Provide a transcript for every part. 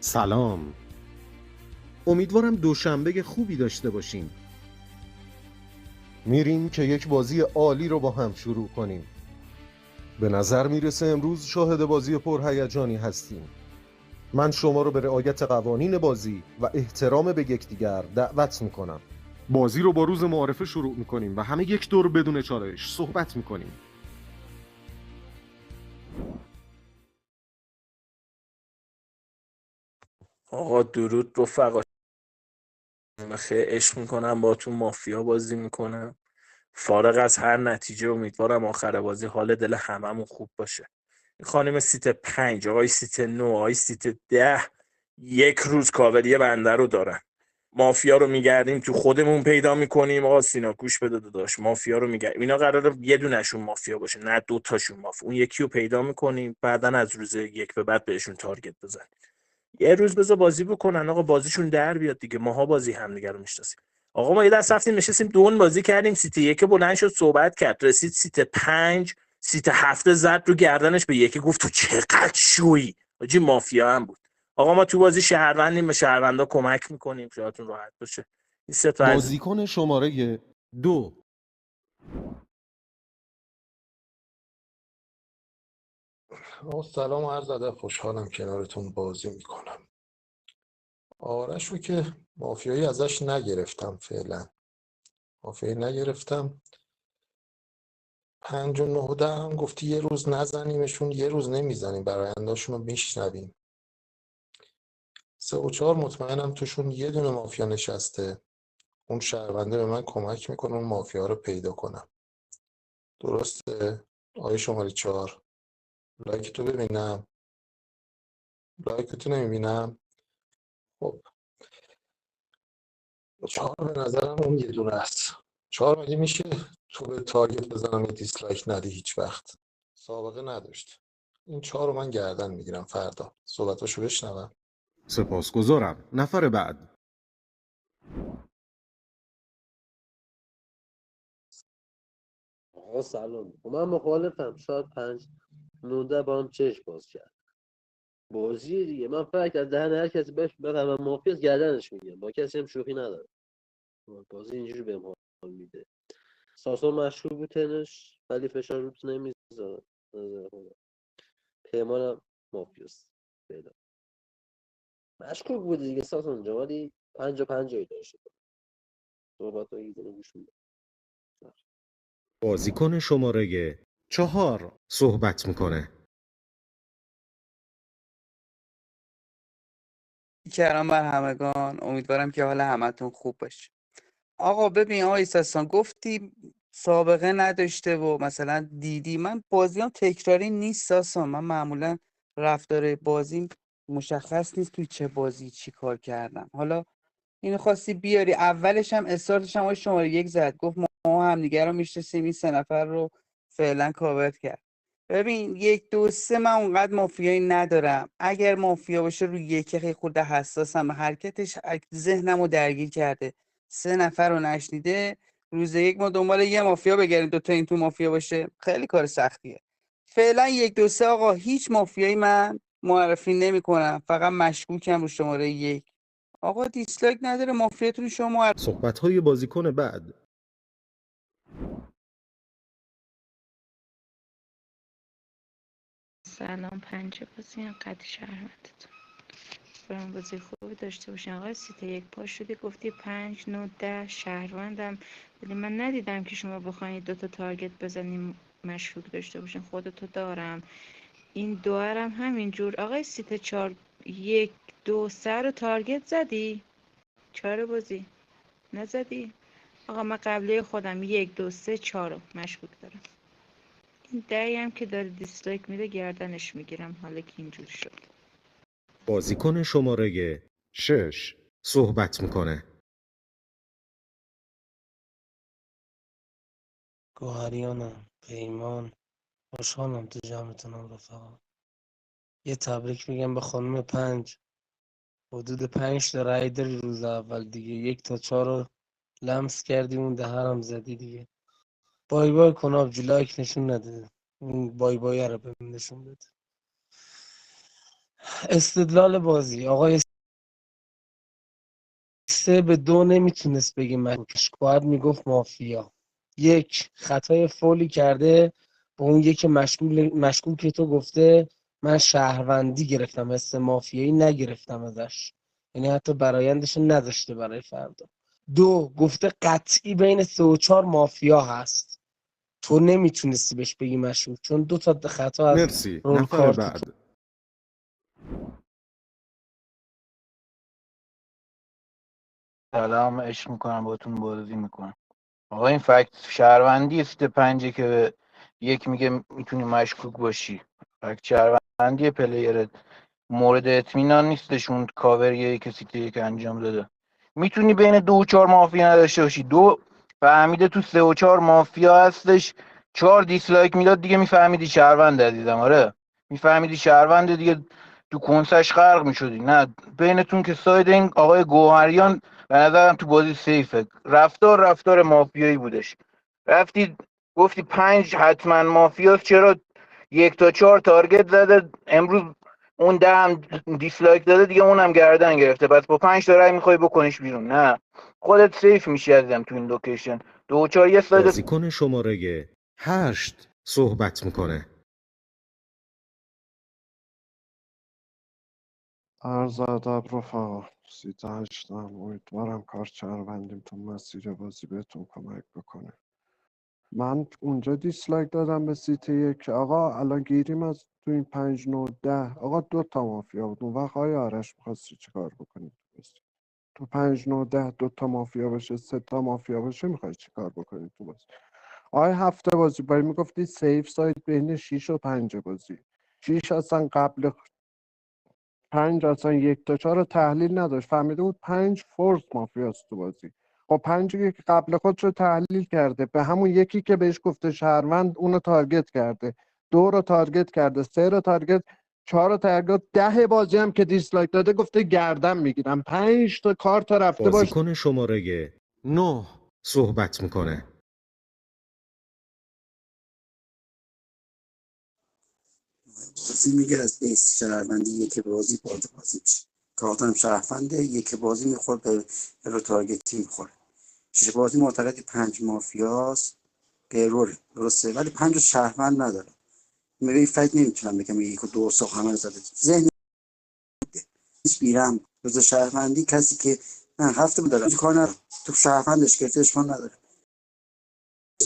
سلام. امیدوارم دوشنبه خوبی داشته باشیم. میریم که یک بازی عالی رو با هم شروع کنیم. به نظر میرسه امروز شاهد بازی پرهیجانی هستیم. من شما رو به رعایت قوانین بازی و احترام به یکدیگر دعوت میکنم. بازی رو با روز معارفه شروع میکنیم و همه یک دور بدون چالش صحبت میکنیم. آقا درود رفقا، خیلی عشق میکنم باهاتون مافیا بازی میکنم. فارغ از هر نتیجه امیدوارم آخر بازی حال دل هممون خوب باشه. این خانم سیت 5، آقای سیت 9، آقای سیت 10 یک روز کاوری بنده رو دارن. مافیا رو میگردیم تو خودمون پیدا میکنیم. آقا سینا گوش بده داداش، مافیا رو میگردیم، اینا قراره یه دونشون مافیا باشه نه دو تاشون مافیا. اون یکی رو پیدا میکنیم، بعدن از روز یک به بعد بهشون تارگت بزنیم. یه روز بذار بازی بکنن آقا، بازیشون در بیاد دیگه. ماها بازی همدیگه رو میشناسیم. آقا ما یه دست رفتیم نشستیم دون بازی کردیم، سیت یک بلند شد صحبت کرد، رسید سیت 5، سیت 7 زد رو گردنش به یکی، گفت تو چقدر شویی. حاجی مافیا هم بود. آقا ما تو بازی شهروندیم، به شهروندا کمک میکنیم، خیالتون راحت باشه. این سه تا از بازیکن شماره 2. سلام و عرض ادب، خوشحالم کنارتون بازی میکنم. آرش رو که مافیایی ازش نگرفتم، فعلا مافیایی نگرفتم. 5 و 9 و 10 هم گفتی یه روز نزنیمشون، یه روز نمیزنیم، براینداشون رو میشنویم. 3 و 4 مطمئنم توشون یه دونه مافیا نشسته، اون شهرونده به من کمک میکنه اون مافیا رو پیدا کنم. درسته؟ آقای شماره 4 لایک تو ببینم، لایک تو نمیبینم. خب 4 به نظرم اون یه دونه است. 4 مگه میشه تو به تارگت بزنم یه دیسلایک ندی؟ هیچ وقت سابقه نداشت. این 4 رو من گردن میگیرم، فردا صحبتاشو بشنوم. سپاسگزارم. نفر بعد. آقا سلام، من مخالفم. شاید 5 19 با هم چشم باز کرد بازی دیگه. من فکر از دهن هر کسی بهش بفهمم مافیا از گردنش میگم، با کسی هم شوخی ندارم. بازی اینجوری بهم حال میده. ساسون مشروع بود تنش، ولی فشار روت نمیذارم. نظر خودم پیمانم مافیاست پیدا. مشکوک بود دیگه ساسون جا، ولی 50-50 داشته صحبت رو ایدونو گوش میده. بازیکن شماره 4 صحبت میکنه. کردم بر همگان، امیدوارم که حال همتون خوب باشه. آقا ببین آقای ساسان، گفتی سابقه نداشته و مثلا دیدی. من بازیام تکراری نیست ساسان، من معمولا رفتار بازیم مشخص نیست توی چه بازی چی کار کردم. حالا اینو خواستی بیاری اولش هم استارتش هم آقای شماره 1 زد، گفت ما هم دیگه رو میشناسیم، این 3 نفر رو فعلا کاور کرد. ببین 1 2 3 من اونقدر مافیایی ندارم. اگر مافیا باشه روی یکی خیلی خورده حساسم، حرکتش ذهنمو درگیر کرده. 3 نفر رو نشنیده. روز یک ما دنبال یه مافیا بگردیم، دوتا این تو مافیا باشه خیلی کار سختیه. فعلا 1 2 3 آقا هیچ مافیایی من معرفی نمی کنم، فقط مشکوکم رو شماره 1. آقا دیسلایک نداره، مافیاتون شما. صحبت‌های بازیکن بعد. سلام، پنجه بازی هم قد شهروندتون برام بازی خوبی داشته باشین. آقای سیت یک پا شدی گفتی 5 9 10 شهروندم، ولی من ندیدم که شما بخواید 2 تا تارگت بزنیم مشکوک داشته باشین. خودتو دارم، این دوارم همینجور. آقای سیت 4 1 2 3 رو تارگت زدی؟ 4 بازی نزدی؟ آقا من قبله خودم 1 2 3 4 رو مشکوک دارم. این دهی هم که داره دیسلایک میده گردنش میگیرم، حالا که اینجور شد. بازیکن شماره 6 صحبت میکنه. گوهریانم پیمان، خوشحالم تو جمعتونم رفقا. یه تبریک میگم به خانم 5. حدود 5 تا رای داری روز اول دیگه، 1 تا 4 رو لمس کردی، اون دهنم زدی دیگه. بای بای کن آبجی، لایک نشون نده، اون بای بای رو بهم نشون بده. استدلال بازی آقای 3-2 نمیتونست بگه مشکوکش، باید میگفت مافیا. یک، خطای فولی کرده با اون یک مشکوک تو گفته من شهروندی گرفتم، مثل مافیایی نگرفتم ازش، یعنی حتی برایندش نذاشته برای فردا. دو، گفته قطعی بین 3 و 4 مافیا هست، تو نمیتونستی بهش بگی مشکوک چون 2 تا خطا از مرسی. رول نفر کارت تو. بعد. سلام، عشق میکنم باتون بازی میکنم. آقا این فکت شهروندی سیت 5 که به یک میگه میتونی مشکوک باشی. فکت شهروندی پلیر مورد اطمینان نیستشون. کاوریه که سیت یک انجام داده. میتونی بین 2 و 4 مافیا نداشته باشی. 2 فهمیده تو 3 و 4 مافیا هستش، 4 دیسلایک میداد دیگه میفهمیدی شهروند عزیزم. آره میفهمیدی شهروند دیگه، تو کنسش غرق میشدی. نه، بینتون که ساید این آقای گوهریان به نظرم تو بازی سیفه. رفتار مافیایی بودش. رفتی گفتی 5 حتما مافیاست، چرا 1 تا 4 تارگت زده؟ امروز اون 10 هم دیسلایک داده دیگه، اونم گردن گرفته. پس با 5 تا رای میخوای بکنیش بیرون؟ نه، خودت سیف میشی عزیزم تو این لوکیشن. 2 و 4 یه ساید. بازیکن شماره 8 صحبت میکنه. عرض ادب رفقا، سیت هشتم. امیدوارم کار شهروندیم تو مسیر بازی بهتون کمک بکنه. من اونجا دیسلایک دادم به سیت یک. آقا الان گیریم از تو این 5 9 10. آقا 2 تا مافیا بود اون وقت. آقای آرش میخواستی چیکار بکنی تو بازی؟ تو 5 9 10 2 تا مافیا باشه، 3 تا مافیا باشه، میخوای چیکار بکنی تو بازی؟ آقای هفته بازی باید میگفتی سیف سایت بین 6 و 5 بازی. 6 اصلا قبل 5 اصلا 1 تا 4 رو تحلیل نداشت، فهمیده بود 5 فورس مافیاست تو بازی. خب 5 که قبل خودش رو تحلیل کرده، به همون یکی که بهش گفته شهروند اونو تارگت کرده، 2 رو تارگت کرده، 3 رو تارگت، 4 رو تارگت، 10 بازی هم که دیسلایک داده گفته گردن میگیرم. 5 تا کارت رفته باش. بازیکن شماره 9 صحبت میکنه. بازی میگه از بیس شهروندی یک بازی وارد بازی میشه. کارتم شهرونده، یک بازی میخوره به رو تارگتی میخوره. شش بازی معتقدی 5 مافیاست، اروره درسته، ولی 5 رو شهروند نداره. میگه این فکر نمیتونم بگم 1 و 2 و 3 همه رو زده ذهن بیرم. روز شهروندی کسی که نه هفته بود داره کار نداره، تو شهروندش گرفته اشکال نداره.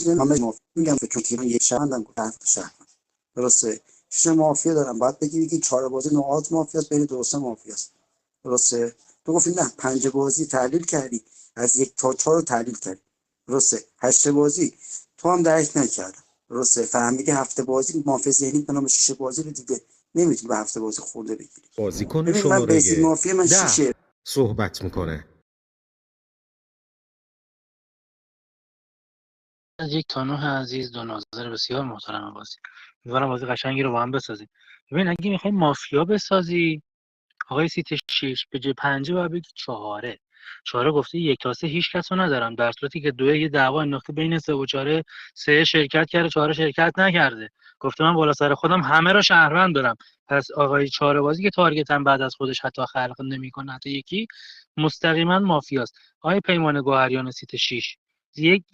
همه مافیا میگم که چون تیم یک شهروندم گفت هفت شهروند درسته. شش مافیا دارم، باید بگی که 4 بازی نهاد مافیاست، بین 2 و 3 مافیاست. درسته. تو گفتی نه 5 بازی تحلیل کردی، از 1 تا 4 رو تحلیل کردی. درسته. 8 بازی تو هم درک نکردی. درسته. فهمیدی هفته بازی مافیا ذهنی به نام 6 بازی رو دیگه نمیتونی به هفته بازی خورده بگیری. بازیکن ببین من بیس شماره مافیا من 10 6. صحبت میکنه. از یک تا 9 عزیز، دو ناظر بسیار محترم بازی. امیدوارم بازی قشنگی رو با هم بسازیم. ببین اگه میخوای مافیا بسازی، آقای سیت 6 به جای 5 باید بگی 4. 4 گفته 1 تا 3 هیچ کس رو ندارم، در صورتی که 2 یه دعوا انداخته بین 3 و 4. 3 شرکت کرده، 4 شرکت نکرده. گفته من بالا سر خودم همه رو شهروند دارم. پس آقای 4 بازی که تارگت هم بعد از خودش حتی خلق نمیکنه، حتی یکی، مستقیما مافیاست. آقای پیمان گوهریان سیت 6،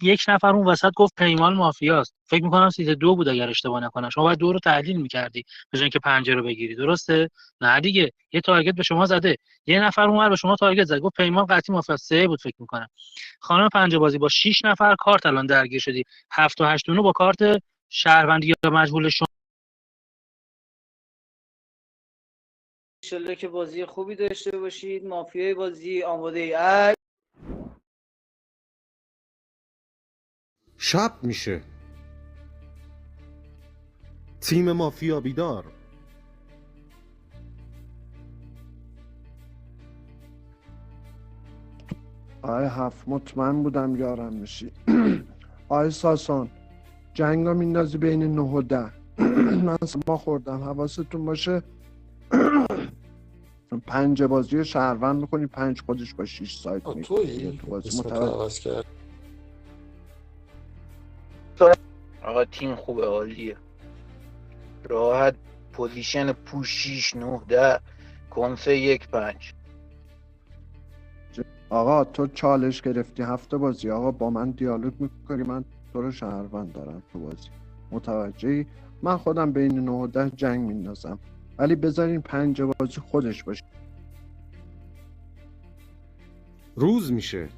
یک نفر اون وسط گفت پیمان مافیاست. فکر میکنم سیت 2 بود اگر اشتباه نکنم. شما باید 2 رو تحلیل میکردی به جای اینکه 5 رو بگیری. درسته؟ نه دیگه، یه تارگت به شما زده، یه نفر اونور به شما تارگت زد، گفت پیمان قطعی مافیاست. 3 بود فکر میکنم. خانم پنج بازی با 6 نفر کارت الان درگیر شدی. 7 و 8 و 9 با کارت شهروندی یا مجهول شما. انشالله که بازی خوبی داشته باشید. مافیای بازی آماده ای. شب میشه. تیم مافیا بیدار. آقای هفت مطمئن بودم یارم میشی. آقای ساسان جنگ رو میندازی بین 9 و 10. من ما خوردم، حواستون باشه. 5 بازی رو شهروند میکنی، 5 خودش با 6 سایت میگیره دیگه تویی تو بازی. اسم تو عوض کرد. آقا تیم خوبه، عالیه، راحت پوزیشن پوش 6 9 10 کنسه 1-5. آقا تو چالش گرفتی هفته بازی، آقا با من دیالوگ میکنی، من تو رو شهروند دارم تو بازی، متوجهی؟ من خودم بین 9 و 10 جنگ میندازم، ولی بذارین 5 بازی خودش باشه. روز میشه.